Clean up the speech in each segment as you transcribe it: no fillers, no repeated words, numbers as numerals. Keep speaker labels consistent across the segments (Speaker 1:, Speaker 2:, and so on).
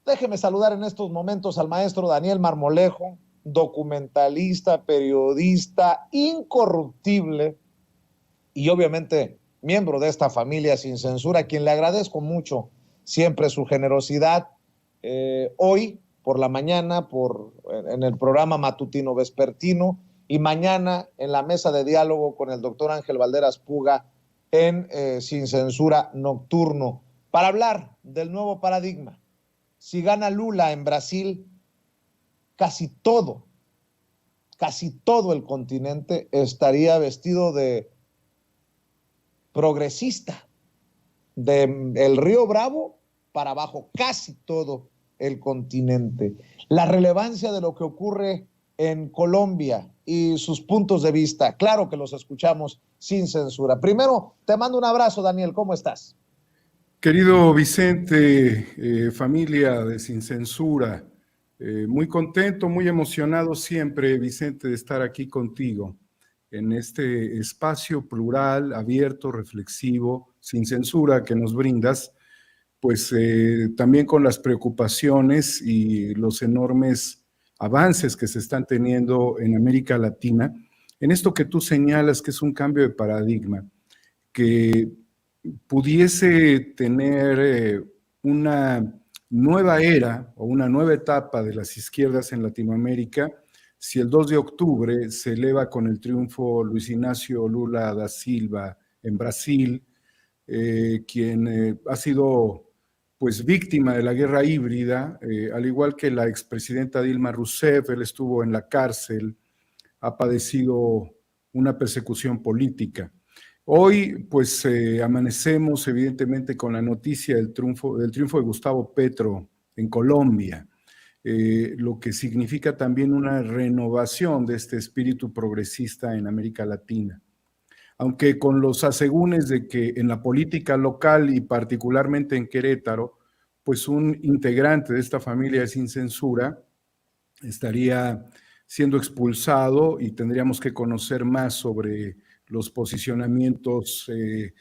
Speaker 1: Déjeme saludar en estos momentos al maestro Daniel Marmolejo, documentalista, periodista, incorruptible y obviamente miembro de esta familia Sin Censura, a quien le agradezco mucho siempre su generosidad. Hoy por la mañana en el programa matutino vespertino y mañana en la mesa de diálogo con el doctor Ángel Valderas Puga en Sin Censura Nocturno para hablar del nuevo paradigma. Si gana Lula en Brasil, casi todo el continente estaría vestido de progresista, del Río Bravo para abajo, casi todo el continente. La relevancia de lo que ocurre en Colombia y sus puntos de vista, claro que los escuchamos sin censura. Primero, te mando un abrazo, Daniel, ¿cómo estás?
Speaker 2: Querido Vicente, familia de Sin Censura, muy contento, muy emocionado siempre, Vicente, de estar aquí contigo en este espacio plural, abierto, reflexivo, sin censura que nos brindas, pues también con las preocupaciones y los enormes avances que se están teniendo en América Latina, en esto que tú señalas que es un cambio de paradigma, que pudiese tener una nueva era o una nueva etapa de las izquierdas en Latinoamérica si el 2 de octubre se eleva con el triunfo Luis Ignacio Lula da Silva en Brasil, quien ha sido pues víctima de la guerra híbrida, al igual que la expresidenta Dilma Rousseff. Él estuvo en la cárcel, ha padecido una persecución política. Hoy, pues, amanecemos evidentemente con la noticia del triunfo de Gustavo Petro en Colombia, lo que significa también una renovación de este espíritu progresista en América Latina. Aunque con los asegúnes de que en la política local y particularmente en Querétaro, pues un integrante de esta familia Sin Censura estaría siendo expulsado y tendríamos que conocer más sobre los posicionamientos de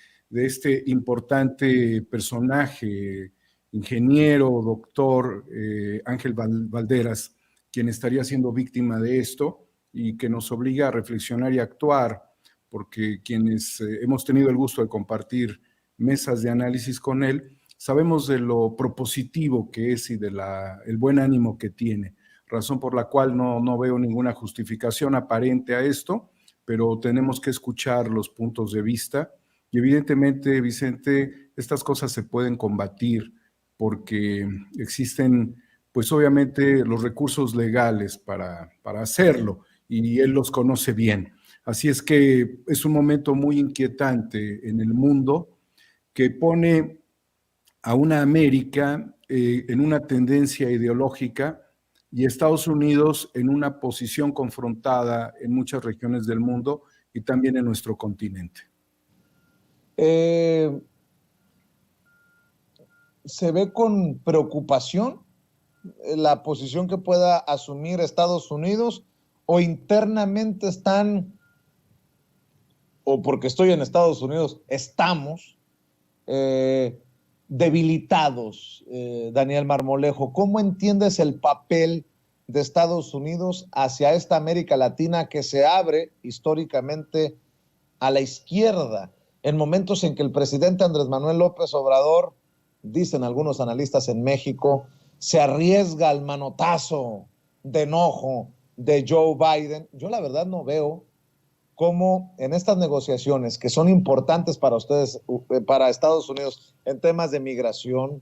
Speaker 2: este importante personaje, ingeniero, doctor Ángel Valderas, quien estaría siendo víctima de esto y que nos obliga a reflexionar y actuar, porque quienes hemos tenido el gusto de compartir mesas de análisis con él, sabemos de lo propositivo que es y de el buen ánimo que tiene, razón por la cual no veo ninguna justificación aparente a esto, pero tenemos que escuchar los puntos de vista y evidentemente, Vicente, estas cosas se pueden combatir porque existen, pues obviamente, los recursos legales para hacerlo y él los conoce bien. Así es que es un momento muy inquietante en el mundo que pone a una América en una tendencia ideológica y Estados Unidos en una posición confrontada en muchas regiones del mundo y también en nuestro continente.
Speaker 1: ¿Se ve con preocupación la posición que pueda asumir Estados Unidos o internamente están, o porque estoy en Estados Unidos, estamos debilitados? Daniel Marmolejo, ¿cómo entiendes el papel de Estados Unidos hacia esta América Latina que se abre históricamente a la izquierda en momentos en que el presidente Andrés Manuel López Obrador, dicen algunos analistas en México, se arriesga al manotazo de enojo de Joe Biden? Yo la verdad no veo cómo en estas negociaciones que son importantes para ustedes, para Estados Unidos, en temas de migración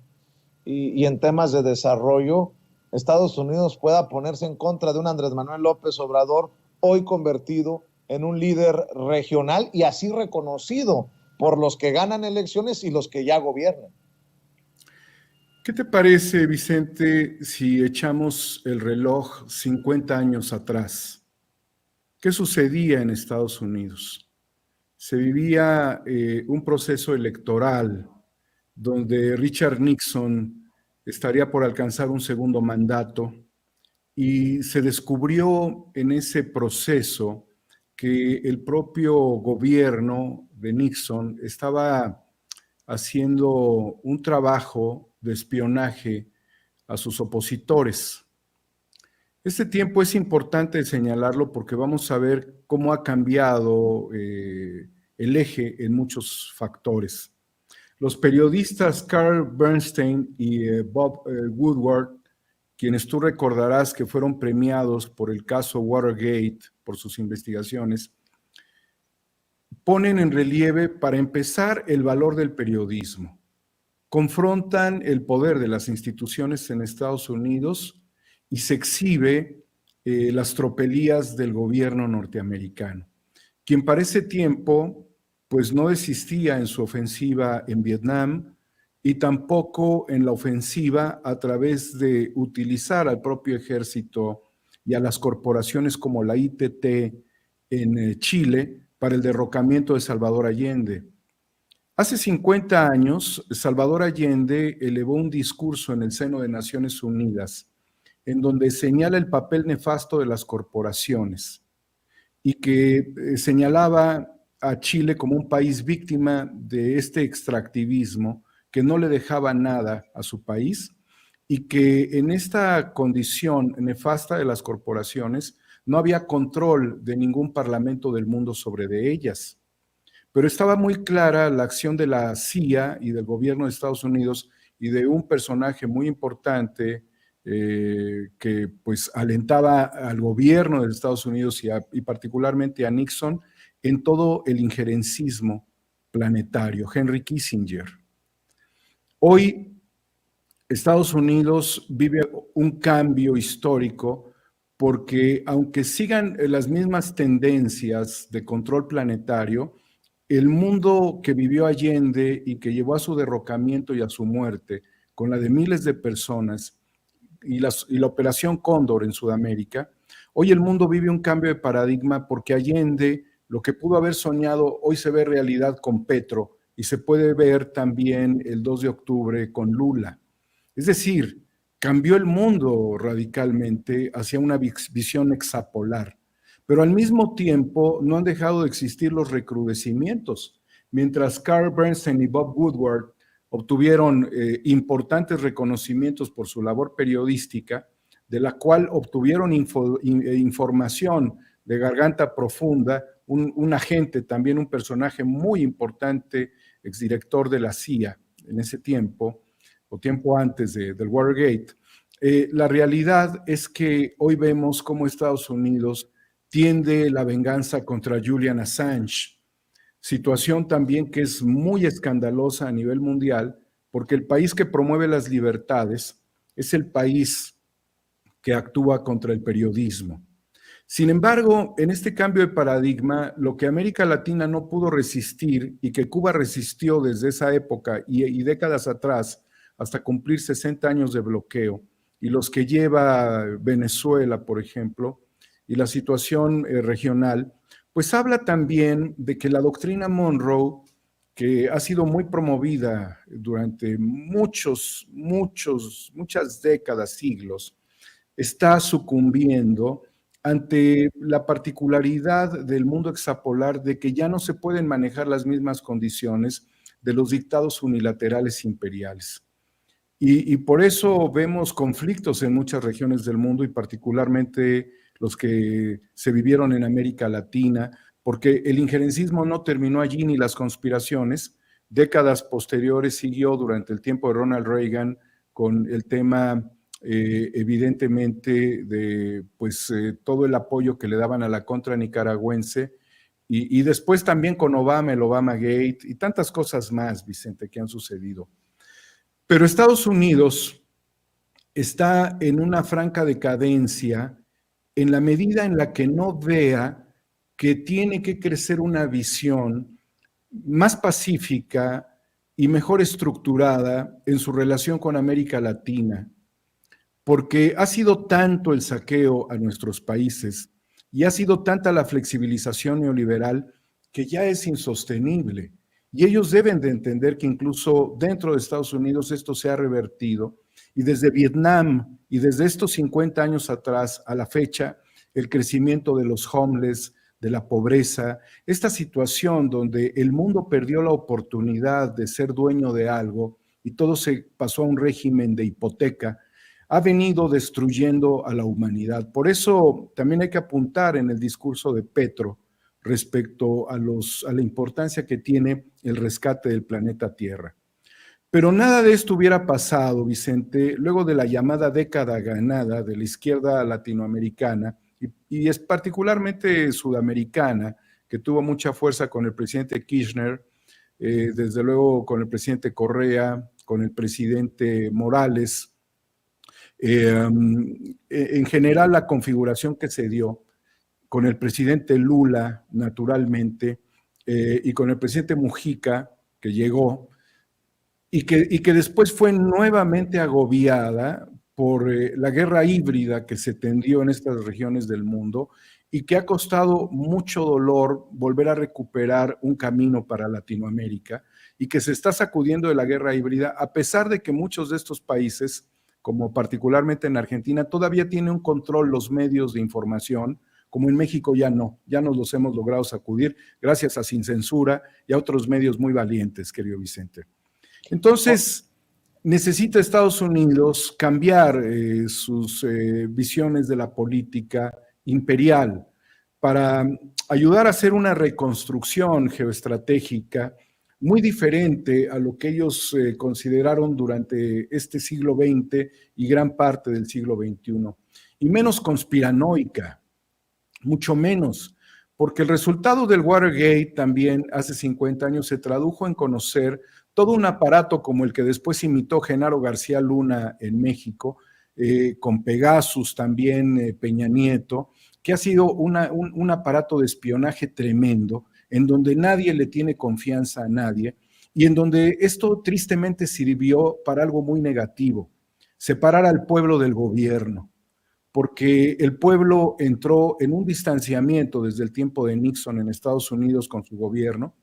Speaker 1: y en temas de desarrollo, Estados Unidos pueda ponerse en contra de un Andrés Manuel López Obrador hoy convertido en un líder regional y así reconocido por los que ganan elecciones y los que ya gobiernan.
Speaker 2: ¿Qué te parece, Vicente, si echamos el reloj 50 años atrás? ¿Qué sucedía en Estados Unidos? Se vivía un proceso electoral donde Richard Nixon estaría por alcanzar un segundo mandato y se descubrió en ese proceso que el propio gobierno de Nixon estaba haciendo un trabajo de espionaje a sus opositores. Este tiempo es importante señalarlo porque vamos a ver cómo ha cambiado el eje en muchos factores. Los periodistas Carl Bernstein y Bob Woodward, quienes tú recordarás que fueron premiados por el caso Watergate, por sus investigaciones, ponen en relieve, para empezar, el valor del periodismo. Confrontan el poder de las instituciones en Estados Unidos y se exhibe las tropelías del gobierno norteamericano, quien para ese tiempo pues no desistía en su ofensiva en Vietnam y tampoco en la ofensiva a través de utilizar al propio ejército y a las corporaciones como la ITT en Chile para el derrocamiento de Salvador Allende. Hace 50 años, Salvador Allende elevó un discurso en el seno de Naciones Unidas en donde señala el papel nefasto de las corporaciones y que señalaba a Chile como un país víctima de este extractivismo que no le dejaba nada a su país y que en esta condición nefasta de las corporaciones no había control de ningún parlamento del mundo sobre de ellas. Pero estaba muy clara la acción de la CIA y del gobierno de Estados Unidos y de un personaje muy importante que pues alentaba al gobierno de Estados Unidos y particularmente a Nixon en todo el injerencismo planetario, Henry Kissinger. Hoy Estados Unidos vive un cambio histórico porque aunque sigan las mismas tendencias de control planetario, el mundo que vivió Allende y que llevó a su derrocamiento y a su muerte, con la de miles de personas, y la Operación Cóndor en Sudamérica, hoy el mundo vive un cambio de paradigma porque Allende, lo que pudo haber soñado, hoy se ve realidad con Petro y se puede ver también el 2 de octubre con Lula. Es decir, cambió el mundo radicalmente hacia una visión hexapolar, pero al mismo tiempo no han dejado de existir los recrudecimientos. Mientras Carl Bernstein y Bob Woodward obtuvieron importantes reconocimientos por su labor periodística, de la cual obtuvieron información de garganta profunda, un agente, también un personaje muy importante, exdirector de la CIA en ese tiempo, o tiempo antes del Watergate. La realidad es que hoy vemos cómo Estados Unidos tiende la venganza contra Julian Assange, situación también que es muy escandalosa a nivel mundial, porque el país que promueve las libertades es el país que actúa contra el periodismo. Sin embargo, en este cambio de paradigma, lo que América Latina no pudo resistir y que Cuba resistió desde esa época y décadas atrás, hasta cumplir 60 años de bloqueo, y los que lleva Venezuela, por ejemplo, y la situación regional, pues habla también de que la doctrina Monroe, que ha sido muy promovida durante muchas décadas, siglos, está sucumbiendo ante la particularidad del mundo hexapolar de que ya no se pueden manejar las mismas condiciones de los dictados unilaterales imperiales. Y por eso vemos conflictos en muchas regiones del mundo y particularmente los que se vivieron en América Latina, porque el injerencismo no terminó allí ni las conspiraciones. Décadas posteriores siguió durante el tiempo de Ronald Reagan con el tema evidentemente de pues, todo el apoyo que le daban a la contra nicaragüense y después también con Obama, el Obama Gate y tantas cosas más, Vicente, que han sucedido. Pero Estados Unidos está en una franca decadencia en la medida en la que no vea que tiene que crecer una visión más pacífica y mejor estructurada en su relación con América Latina, porque ha sido tanto el saqueo a nuestros países y ha sido tanta la flexibilización neoliberal que ya es insostenible. Y ellos deben de entender que incluso dentro de Estados Unidos esto se ha revertido. Y desde Vietnam y desde estos 50 años atrás a la fecha, el crecimiento de los homeless, de la pobreza, esta situación donde el mundo perdió la oportunidad de ser dueño de algo y todo se pasó a un régimen de hipoteca, ha venido destruyendo a la humanidad. Por eso también hay que apuntar en el discurso de Petro respecto a la importancia que tiene el rescate del planeta Tierra. Pero nada de esto hubiera pasado, Vicente, luego de la llamada década ganada de la izquierda latinoamericana y es particularmente sudamericana, que tuvo mucha fuerza con el presidente Kirchner, desde luego con el presidente Correa, con el presidente Morales. En general, la configuración que se dio con el presidente Lula, naturalmente, y con el presidente Mujica, que llegó, y que después fue nuevamente agobiada por la guerra híbrida que se tendió en estas regiones del mundo y que ha costado mucho dolor volver a recuperar un camino para Latinoamérica y que se está sacudiendo de la guerra híbrida, a pesar de que muchos de estos países, como particularmente en Argentina, todavía tienen un control los medios de información, como en México ya no, ya nos los hemos logrado sacudir gracias a Sin Censura y a otros medios muy valientes, querido Vicente. Entonces, necesita Estados Unidos cambiar sus visiones de la política imperial para ayudar a hacer una reconstrucción geoestratégica muy diferente a lo que ellos consideraron durante este siglo XX y gran parte del siglo XXI, y menos conspiranoica, mucho menos, porque el resultado del Watergate también hace 50 años se tradujo en conocer todo un aparato como el que después imitó Genaro García Luna en México, con Pegasus también, Peña Nieto, que ha sido un aparato de espionaje tremendo, en donde nadie le tiene confianza a nadie, y en donde esto tristemente sirvió para algo muy negativo, separar al pueblo del gobierno, porque el pueblo entró en un distanciamiento desde el tiempo de Nixon en Estados Unidos con su gobierno,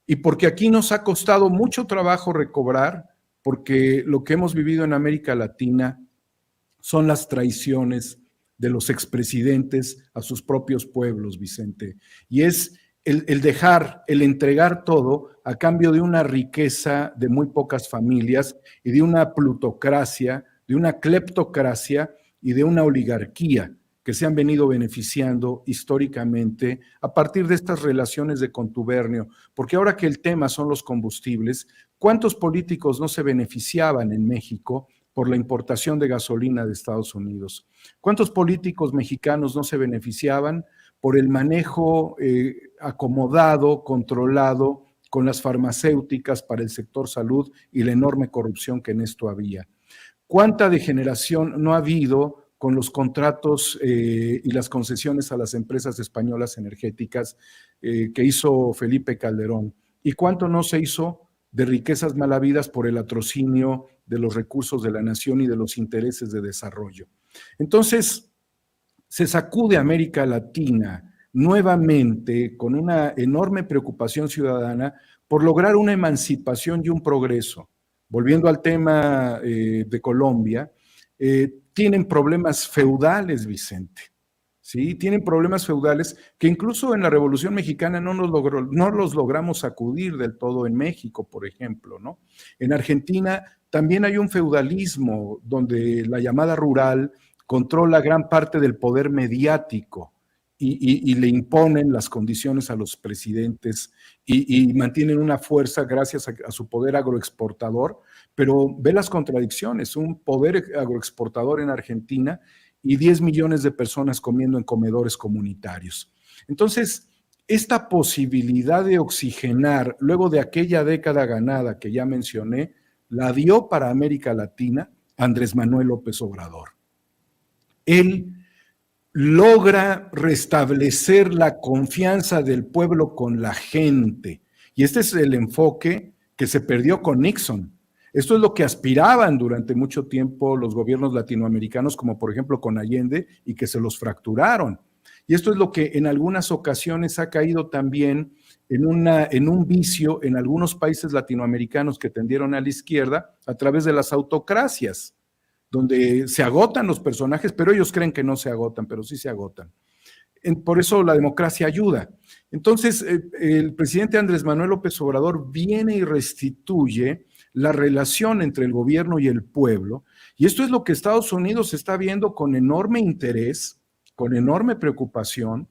Speaker 2: y porque aquí nos ha costado mucho trabajo recobrar, porque lo que hemos vivido en América Latina son las traiciones de los expresidentes a sus propios pueblos, Vicente. Y es el dejar, el entregar todo a cambio de una riqueza de muy pocas familias y de una plutocracia, de una cleptocracia y de una oligarquía que se han venido beneficiando históricamente a partir de estas relaciones de contubernio, porque ahora que el tema son los combustibles, ¿cuántos políticos no se beneficiaban en México por la importación de gasolina de Estados Unidos? ¿Cuántos políticos mexicanos no se beneficiaban por el manejo acomodado, controlado con las farmacéuticas para el sector salud y la enorme corrupción que en esto había? ¿Cuánta degeneración no ha habido con los contratos y las concesiones a las empresas españolas energéticas que hizo Felipe Calderón? ¿Y cuánto no se hizo de riquezas mal habidas por el latrocinio de los recursos de la nación y de los intereses de desarrollo? Entonces, se sacude América Latina nuevamente con una enorme preocupación ciudadana por lograr una emancipación y un progreso. Volviendo al tema de Colombia, tienen problemas feudales, Vicente, ¿sí? Tienen problemas feudales que incluso en la Revolución Mexicana no los logramos sacudir del todo en México, por ejemplo, ¿no? En Argentina también hay un feudalismo donde la llamada rural controla gran parte del poder mediático y le imponen las condiciones a los presidentes y mantienen una fuerza gracias a su poder agroexportador, pero ve las contradicciones, un poder agroexportador en Argentina y 10 millones de personas comiendo en comedores comunitarios. Entonces, esta posibilidad de oxigenar, luego de aquella década ganada que ya mencioné, la dio para América Latina Andrés Manuel López Obrador. Él logra restablecer la confianza del pueblo con la gente. Y este es el enfoque que se perdió con Nixon. Esto es lo que aspiraban durante mucho tiempo los gobiernos latinoamericanos, como por ejemplo con Allende, y que se los fracturaron. Y esto es lo que en algunas ocasiones ha caído también en un vicio en algunos países latinoamericanos que tendieron a la izquierda a través de las autocracias, donde se agotan los personajes, pero ellos creen que no se agotan, pero sí se agotan. Por eso la democracia ayuda. Entonces, el presidente Andrés Manuel López Obrador viene y restituye la relación entre el gobierno y el pueblo, Y esto es lo que Estados Unidos está viendo con enorme interés, con enorme preocupación,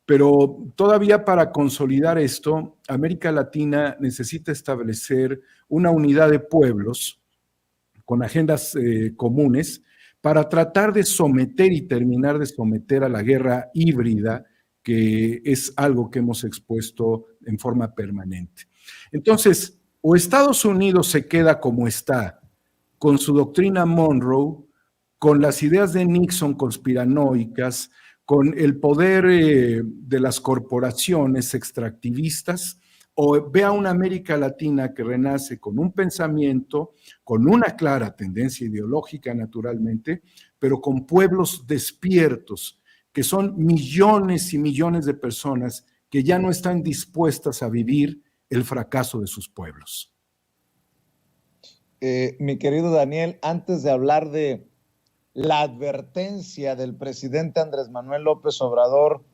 Speaker 2: pero todavía para consolidar esto, América Latina necesita establecer una unidad de pueblos con agendas comunes para tratar de someter y terminar de someter a la guerra híbrida, que es algo que hemos expuesto en forma permanente. Entonces, o Estados Unidos se queda como está, con su doctrina Monroe, con las ideas de Nixon conspiranoicas, con el poder de las corporaciones extractivistas, o ve a una América Latina que renace con un pensamiento, con una clara tendencia ideológica naturalmente, pero con pueblos despiertos, que son millones y millones de personas que ya no están dispuestas a vivir el fracaso de sus pueblos.
Speaker 1: Mi querido Daniel, antes de hablar de la advertencia del presidente Andrés Manuel López Obrador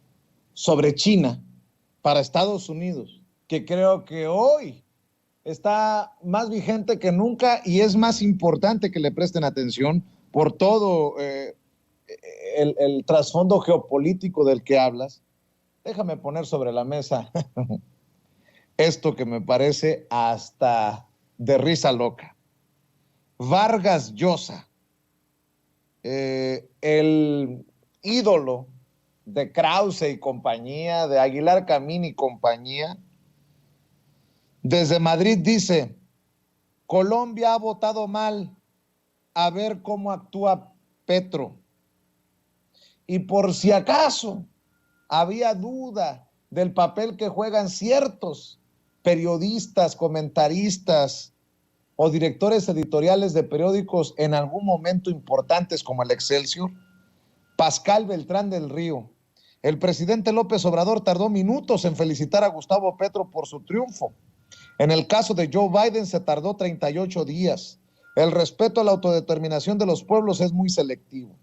Speaker 1: sobre China para Estados Unidos, que creo que hoy está más vigente que nunca y es más importante que le presten atención por todo el trasfondo geopolítico del que hablas. Déjame poner sobre la mesa esto que me parece hasta de risa loca. Vargas Llosa, el ídolo de Krause y compañía, de Aguilar Camín y compañía, desde Madrid dice: Colombia ha votado mal, a ver cómo actúa Petro. Y por si acaso había duda del papel que juegan ciertos periodistas, comentaristas o directores editoriales de periódicos en algún momento importantes como el Excelsior, Pascal Beltrán del Río: el presidente López Obrador tardó minutos en felicitar a Gustavo Petro por su triunfo. En el caso de Joe Biden se tardó 38 días. El respeto a la autodeterminación de los pueblos es muy selectivo.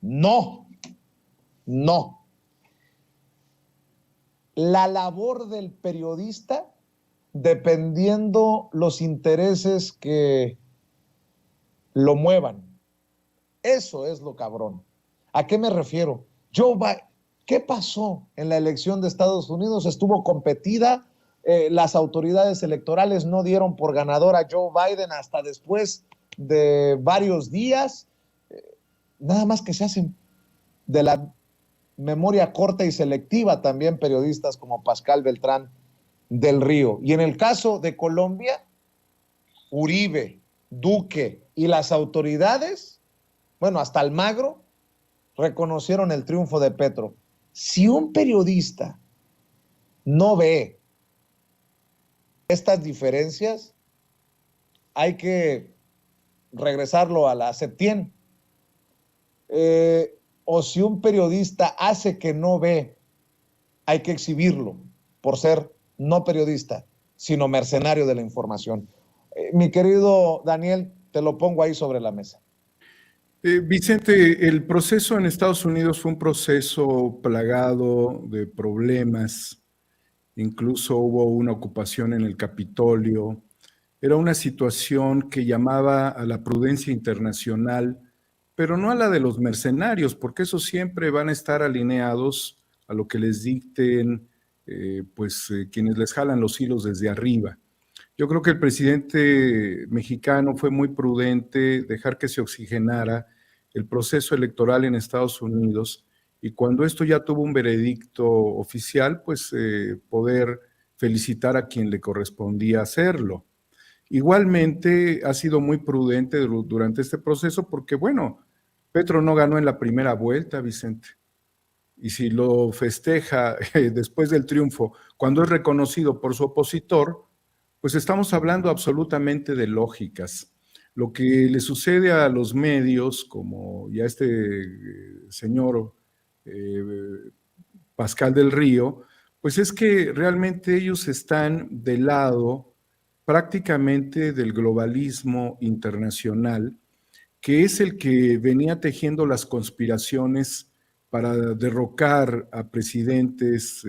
Speaker 1: No. La labor del periodista, dependiendo los intereses que lo muevan. Eso es lo cabrón. ¿A qué me refiero? ¿Qué pasó en la elección de Estados Unidos? Estuvo competida. Las autoridades electorales no dieron por ganador a Joe Biden hasta después de varios días. Nada más que se hacen de la memoria corta y selectiva también periodistas como Pascal Beltrán del Río. Y en el caso de Colombia, Uribe, Duque y las autoridades, bueno, hasta Almagro, reconocieron el triunfo de Petro. Si un periodista no ve estas diferencias, hay que regresarlo a la Septién. O si un periodista hace que no ve, hay que exhibirlo por ser no periodista, sino mercenario de la información. Mi querido Daniel, te lo pongo ahí sobre la mesa.
Speaker 2: Vicente, el proceso en Estados Unidos fue un proceso plagado de problemas. Incluso hubo una ocupación en el Capitolio. Era una situación que llamaba a la prudencia internacional, pero no a la de los mercenarios, porque esos siempre van a estar alineados a lo que les dicten quienes les jalan los hilos desde arriba. Yo creo que el presidente mexicano fue muy prudente dejar que se oxigenara el proceso electoral en Estados Unidos y cuando esto ya tuvo un veredicto oficial, pues poder felicitar a quien le correspondía hacerlo. Igualmente ha sido muy prudente durante este proceso porque, bueno, Petro no ganó en la primera vuelta, Vicente. Y si lo festeja después del triunfo, cuando es reconocido por su opositor, pues estamos hablando absolutamente de lógicas. Lo que le sucede a los medios, como ya este señor Pascal del Río, pues es que realmente ellos están del lado prácticamente del globalismo internacional, que es el que venía tejiendo las conspiraciones para derrocar a presidentes,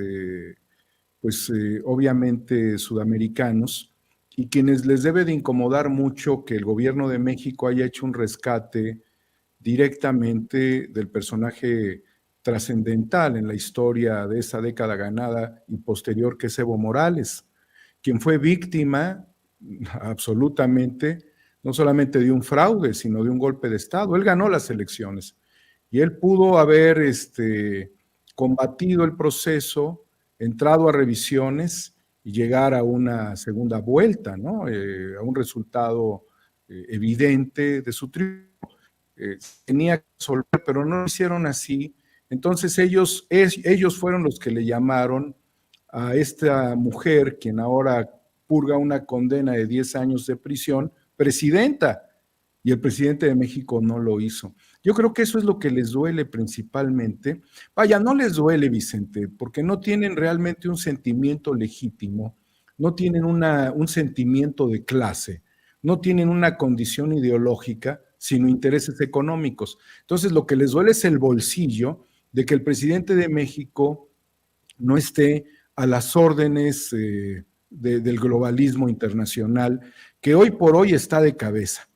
Speaker 2: obviamente sudamericanos, y quienes les debe de incomodar mucho que el gobierno de México haya hecho un rescate directamente del personaje trascendental en la historia de esa década ganada y posterior, que es Evo Morales, quien fue víctima absolutamente, no solamente de un fraude, sino de un golpe de Estado. Él ganó las elecciones y él pudo haber combatido el proceso, entrado a revisiones y llegar a una segunda vuelta, ¿no? A un resultado evidente de su triunfo. Tenía que resolver, pero no lo hicieron así. Entonces ellos fueron los que le llamaron a esta mujer, quien ahora purga una condena de 10 años de prisión, presidenta, y el presidente de México no lo hizo. Yo creo que eso es lo que les duele principalmente. Vaya, no les duele, Vicente, porque no tienen realmente un sentimiento legítimo, no tienen un sentimiento de clase, no tienen una condición ideológica, sino intereses económicos. Entonces, lo que les duele es el bolsillo de que el presidente de México no esté a las órdenes del globalismo internacional, que hoy por hoy está de cabeza,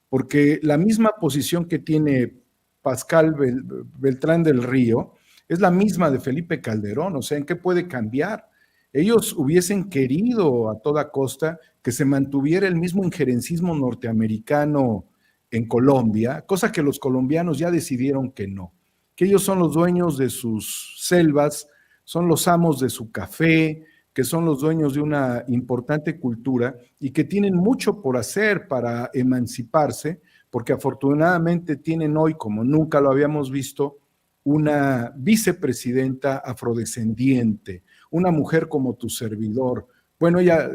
Speaker 2: porque la misma posición que tiene Pascal Beltrán del Río es la misma de Felipe Calderón. O sea, ¿en qué puede cambiar? Ellos hubiesen querido a toda costa que se mantuviera el mismo injerencismo norteamericano en Colombia, cosa que los colombianos ya decidieron que ellos son los dueños de sus selvas, son los amos de su café, que son los dueños de una importante cultura y que tienen mucho por hacer para emanciparse, porque afortunadamente tienen hoy, como nunca lo habíamos visto, una vicepresidenta afrodescendiente, una mujer como tu servidor. Bueno, ella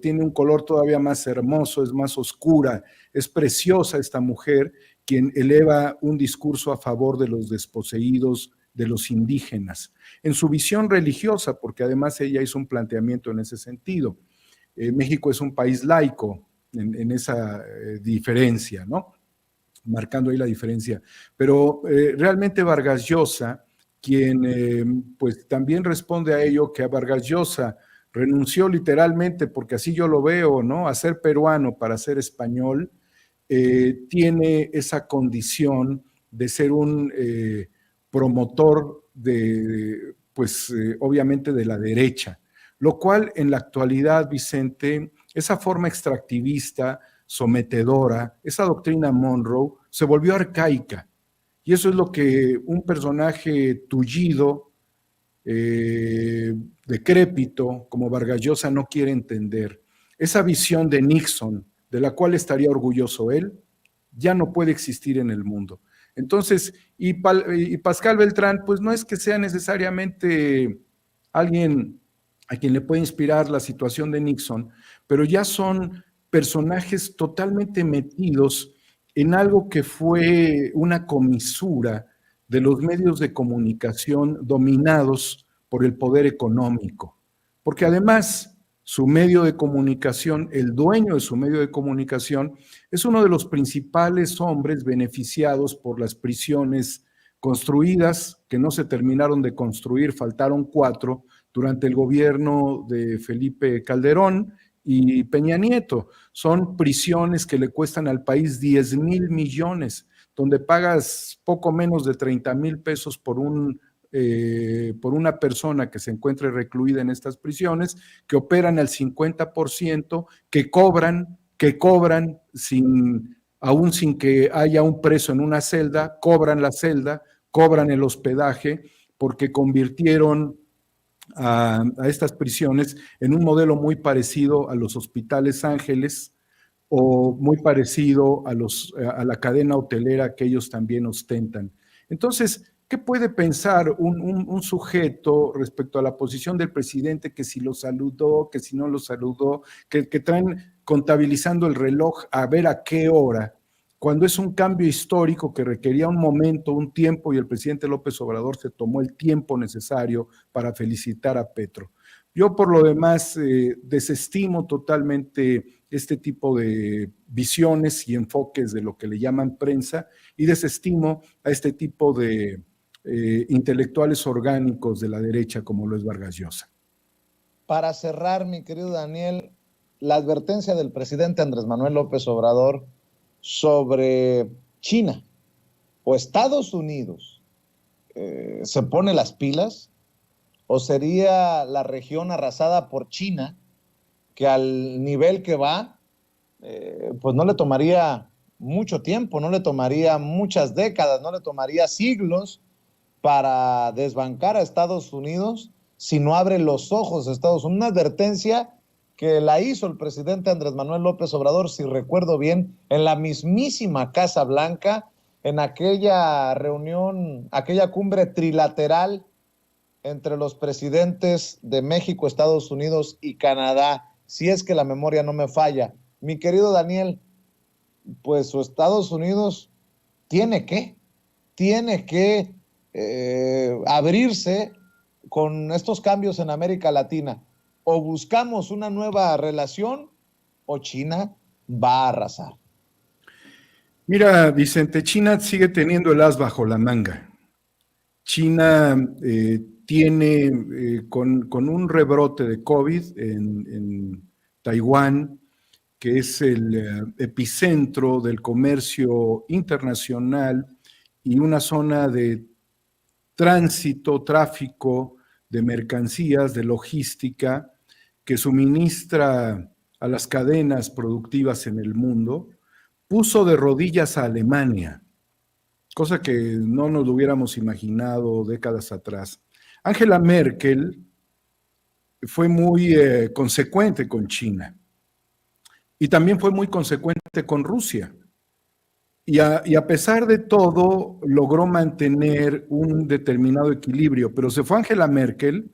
Speaker 2: tiene un color todavía más hermoso, es más oscura, es preciosa esta mujer, quien eleva un discurso a favor de los desposeídos, de los indígenas, en su visión religiosa, porque además ella hizo un planteamiento en ese sentido. México es un país laico en esa diferencia, ¿no? Marcando ahí la diferencia. Pero realmente Vargas Llosa, quien pues también responde a ello, que a Vargas Llosa renunció literalmente, porque así yo lo veo, ¿no? A ser peruano para ser español, tiene esa condición de ser un promotor pues obviamente de la derecha, lo cual en la actualidad, Vicente, esa forma extractivista, sometedora, esa doctrina Monroe se volvió arcaica. Y eso es lo que un personaje tullido, decrépito, como Vargas Llosa, no quiere entender. Esa visión de Nixon, de la cual estaría orgulloso él, ya no puede existir en el mundo. Entonces, y Pascal Beltrán, pues no es que sea necesariamente alguien a quien le puede inspirar la situación de Nixon, pero ya son personajes totalmente metidos en algo que fue una comisura de los medios de comunicación dominados por el poder económico. Porque además, su medio de comunicación, el dueño de su medio de comunicación, es uno de los principales hombres beneficiados por las prisiones construidas, que no se terminaron de construir, faltaron 4 durante el gobierno de Felipe Calderón y Peña Nieto. Son prisiones que le cuestan al país 10,000 millones, donde pagas poco menos de 30,000 pesos por una persona que se encuentre recluida en estas prisiones, que operan al 50%, que cobran aún sin que haya un preso en una celda, cobran la celda, cobran el hospedaje, porque convirtieron a estas prisiones en un modelo muy parecido a los hospitales Ángeles o muy parecido a la cadena hotelera que ellos también ostentan. Entonces, ¿qué puede pensar un sujeto respecto a la posición del presidente, que si lo saludó, que si no lo saludó, que traen contabilizando el reloj a ver a qué hora, cuando es un cambio histórico que requería un momento, un tiempo, y el presidente López Obrador se tomó el tiempo necesario para felicitar a Petro? Yo, por lo demás, desestimo totalmente este tipo de visiones y enfoques de lo que le llaman prensa, y desestimo a este tipo de intelectuales orgánicos de la derecha como lo es Vargas Llosa.
Speaker 1: Para cerrar, mi querido Daniel, la advertencia del presidente Andrés Manuel López Obrador sobre China o Estados Unidos se pone las pilas, o sería la región arrasada por China, que al nivel que va, pues no le tomaría mucho tiempo, no le tomaría muchas décadas, no le tomaría siglos para desbancar a Estados Unidos si no abre los ojos a Estados Unidos. Una advertencia que la hizo el presidente Andrés Manuel López Obrador, si recuerdo bien, en la mismísima Casa Blanca, en aquella reunión, aquella cumbre trilateral entre los presidentes de México, Estados Unidos y Canadá, si es que la memoria no me falla. Mi querido Daniel, pues Estados Unidos tiene que abrirse con estos cambios en América Latina. O buscamos una nueva relación o China va a arrasar.
Speaker 2: Mira, Vicente, China sigue teniendo el as bajo la manga. China tiene con un rebrote de COVID en Taiwán, que es el epicentro del comercio internacional y una zona de tránsito, tráfico de mercancías, de logística, que suministra a las cadenas productivas en el mundo, puso de rodillas a Alemania, cosa que no nos lo hubiéramos imaginado décadas atrás. Angela Merkel fue muy consecuente con China y también fue muy consecuente con Rusia. Y a pesar de todo, logró mantener un determinado equilibrio, pero se fue Angela Merkel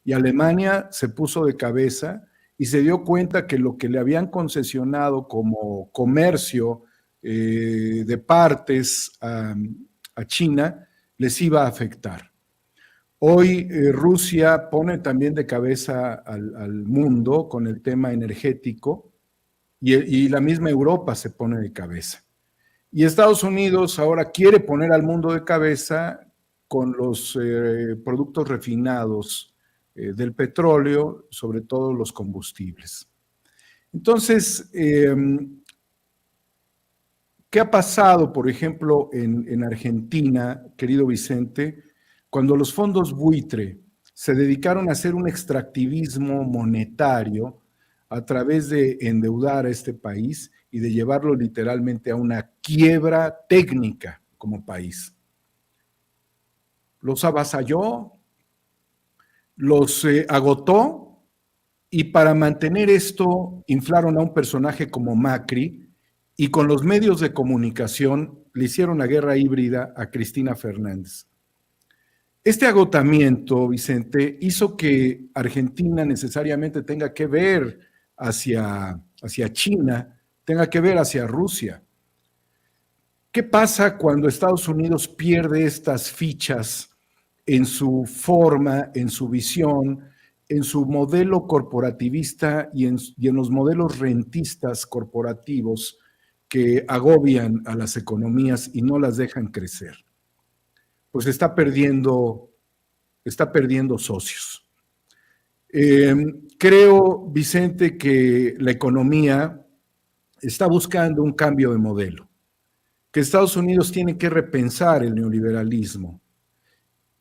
Speaker 2: y Alemania se puso de cabeza y se dio cuenta que lo que le habían concesionado como comercio de partes a China les iba a afectar. Hoy Rusia pone también de cabeza al mundo con el tema energético y la misma Europa se pone de cabeza. Y Estados Unidos ahora quiere poner al mundo de cabeza con los productos refinados del petróleo, sobre todo los combustibles. Entonces, ¿qué ha pasado, por ejemplo, en Argentina, querido Vicente, cuando los fondos buitre se dedicaron a hacer un extractivismo monetario a través de endeudar a este país y de llevarlo literalmente a una quiebra técnica como país? Los avasalló, los agotó, y para mantener esto inflaron a un personaje como Macri y con los medios de comunicación le hicieron la guerra híbrida a Cristina Fernández. Este agotamiento, Vicente, hizo que Argentina necesariamente tenga que ver hacia China, tenga que ver hacia Rusia. ¿Qué pasa cuando Estados Unidos pierde estas fichas en su forma, en su visión, en su modelo corporativista y en los modelos rentistas corporativos que agobian a las economías y no las dejan crecer? Pues está perdiendo socios. Creo, Vicente, que la economía está buscando un cambio de modelo, que Estados Unidos tiene que repensar el neoliberalismo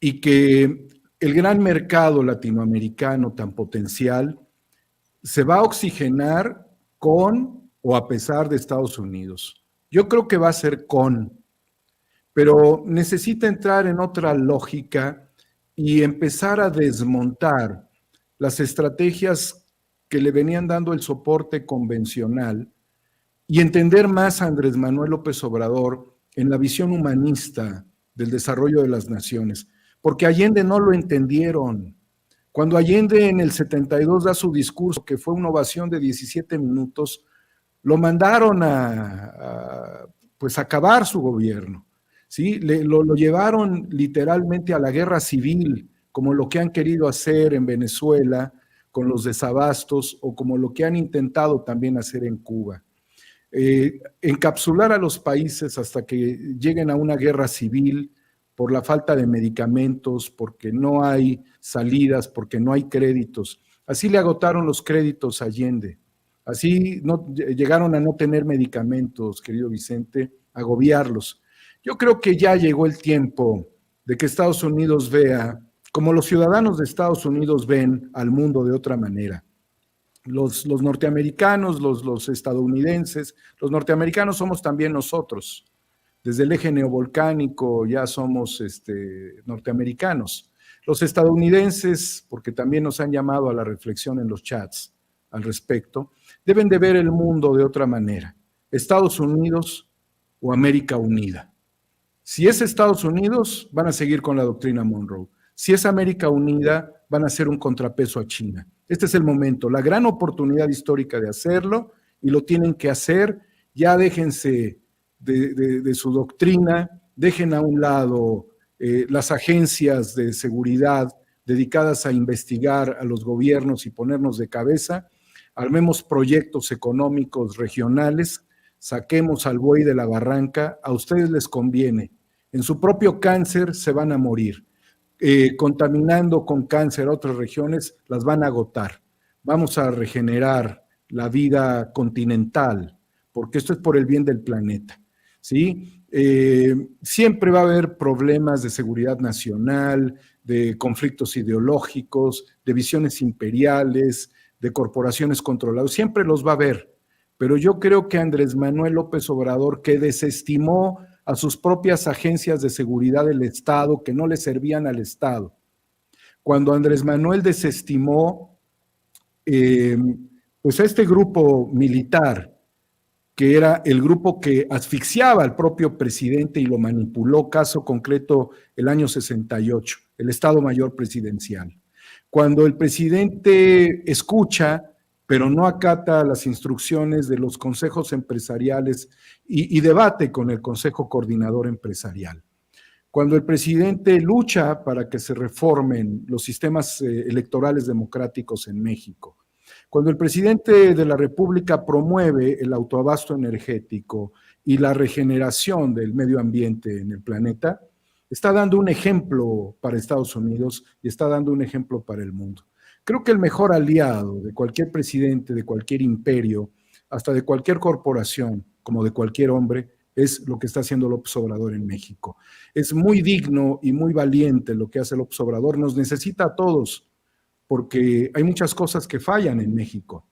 Speaker 2: y que el gran mercado latinoamericano tan potencial se va a oxigenar con o a pesar de Estados Unidos. Yo creo que va a ser pero necesita entrar en otra lógica y empezar a desmontar las estrategias que le venían dando el soporte convencional y entender más a Andrés Manuel López Obrador en la visión humanista del desarrollo de las naciones, porque Allende no lo entendieron. Cuando Allende en el 72 da su discurso, que fue una ovación de 17 minutos, lo mandaron a acabar su gobierno. ¿Sí? Lo llevaron literalmente a la guerra civil, como lo que han querido hacer en Venezuela con los desabastos o como lo que han intentado también hacer en Cuba. Encapsular a los países hasta que lleguen a una guerra civil por la falta de medicamentos, porque no hay salidas, porque no hay créditos. Así le agotaron los créditos a Allende. Así llegaron a no tener medicamentos, querido Vicente, agobiarlos. Yo creo que ya llegó el tiempo de que Estados Unidos vea, como los ciudadanos de Estados Unidos ven al mundo de otra manera. Los norteamericanos, los estadounidenses, los norteamericanos somos también nosotros. Desde el eje neovolcánico ya somos norteamericanos. Los estadounidenses, porque también nos han llamado a la reflexión en los chats al respecto, deben de ver el mundo de otra manera. Estados Unidos o América Unida. Si es Estados Unidos, van a seguir con la doctrina Monroe. Si es América Unida, van a ser un contrapeso a China. Este es el momento, la gran oportunidad histórica de hacerlo, y lo tienen que hacer. Ya déjense de su doctrina, dejen a un lado las agencias de seguridad dedicadas a investigar a los gobiernos y ponernos de cabeza. Armemos proyectos económicos regionales, saquemos al buey de la barranca. A ustedes les conviene. En su propio cáncer se van a morir. Contaminando con cáncer a otras regiones, las van a agotar. Vamos a regenerar la vida continental, porque esto es por el bien del planeta, ¿sí? Siempre va a haber problemas de seguridad nacional, de conflictos ideológicos, de visiones imperiales, de corporaciones controladas, siempre los va a haber. Pero yo creo que Andrés Manuel López Obrador, que desestimó a sus propias agencias de seguridad del Estado que no le servían al Estado. Cuando Andrés Manuel desestimó pues a este grupo militar, que era el grupo que asfixiaba al propio presidente y lo manipuló, caso concreto el año 68, el Estado Mayor Presidencial. Cuando el presidente escucha, pero no acata las instrucciones de los consejos empresariales y debate con el Consejo Coordinador Empresarial. Cuando el presidente lucha para que se reformen los sistemas electorales democráticos en México. Cuando el presidente de la República promueve el autoabasto energético y la regeneración del medio ambiente en el planeta, está dando un ejemplo para Estados Unidos y está dando un ejemplo para el mundo. Creo que el mejor aliado de cualquier presidente, de cualquier imperio, hasta de cualquier corporación, como de cualquier hombre, es lo que está haciendo López Obrador en México. Es muy digno y muy valiente lo que hace López Obrador. Nos necesita a todos, porque hay muchas cosas que fallan en México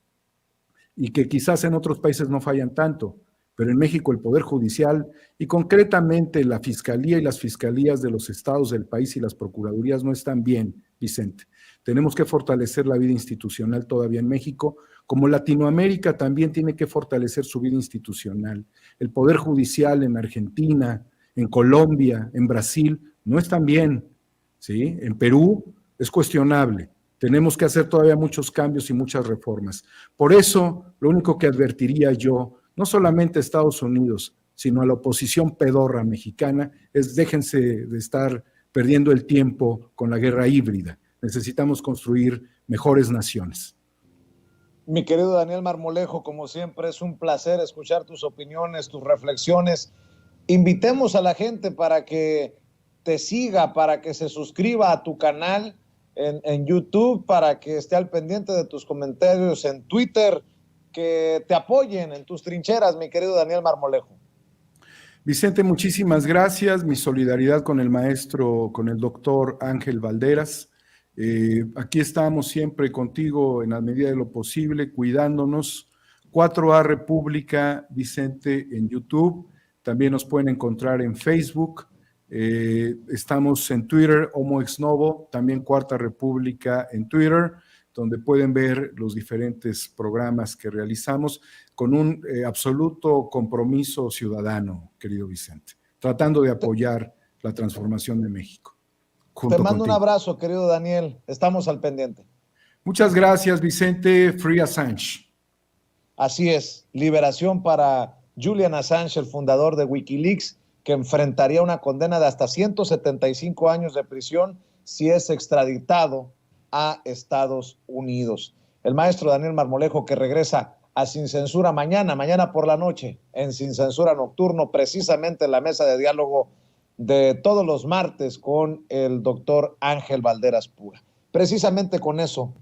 Speaker 2: y que quizás en otros países no fallan tanto, pero en México el Poder Judicial y concretamente la Fiscalía y las fiscalías de los estados del país y las procuradurías no están bien, Vicente. Tenemos que fortalecer la vida institucional todavía en México, como Latinoamérica también tiene que fortalecer su vida institucional. El Poder Judicial en Argentina, en Colombia, en Brasil, no están bien, ¿sí? En Perú es cuestionable. Tenemos que hacer todavía muchos cambios y muchas reformas. Por eso, lo único que advertiría yo, no solamente a Estados Unidos, sino a la oposición pedorra mexicana, es déjense de estar perdiendo el tiempo con la guerra híbrida. Necesitamos construir mejores naciones.
Speaker 1: Mi querido Daniel Marmolejo, como siempre, es un placer escuchar tus opiniones, tus reflexiones. Invitemos a la gente para que te siga, para que se suscriba a tu canal en YouTube, para que esté al pendiente de tus comentarios en Twitter, que te apoyen en tus trincheras, mi querido Daniel Marmolejo.
Speaker 2: Vicente, muchísimas gracias. Mi solidaridad con el maestro, con el doctor Ángel Valderas. Aquí estamos siempre contigo en la medida de lo posible, cuidándonos. 4A República, Vicente, en YouTube. También nos pueden encontrar en Facebook. Estamos en Twitter, Homo Ex Novo, también Cuarta República en Twitter, donde pueden ver los diferentes programas que realizamos con un absoluto compromiso ciudadano, querido Vicente, tratando de apoyar la transformación de México.
Speaker 1: Te mando un abrazo, querido Daniel. Estamos al pendiente.
Speaker 2: Muchas gracias, Vicente. Free Assange.
Speaker 1: Así es. Liberación para Julian Assange, el fundador de Wikileaks, que enfrentaría una condena de hasta 175 años de prisión si es extraditado a Estados Unidos. El maestro Daniel Marmolejo, que regresa a Sin Censura mañana por la noche, en Sin Censura Nocturno, precisamente en la mesa de diálogo de todos los martes con el doctor Ángel Valderas Pura. Precisamente con eso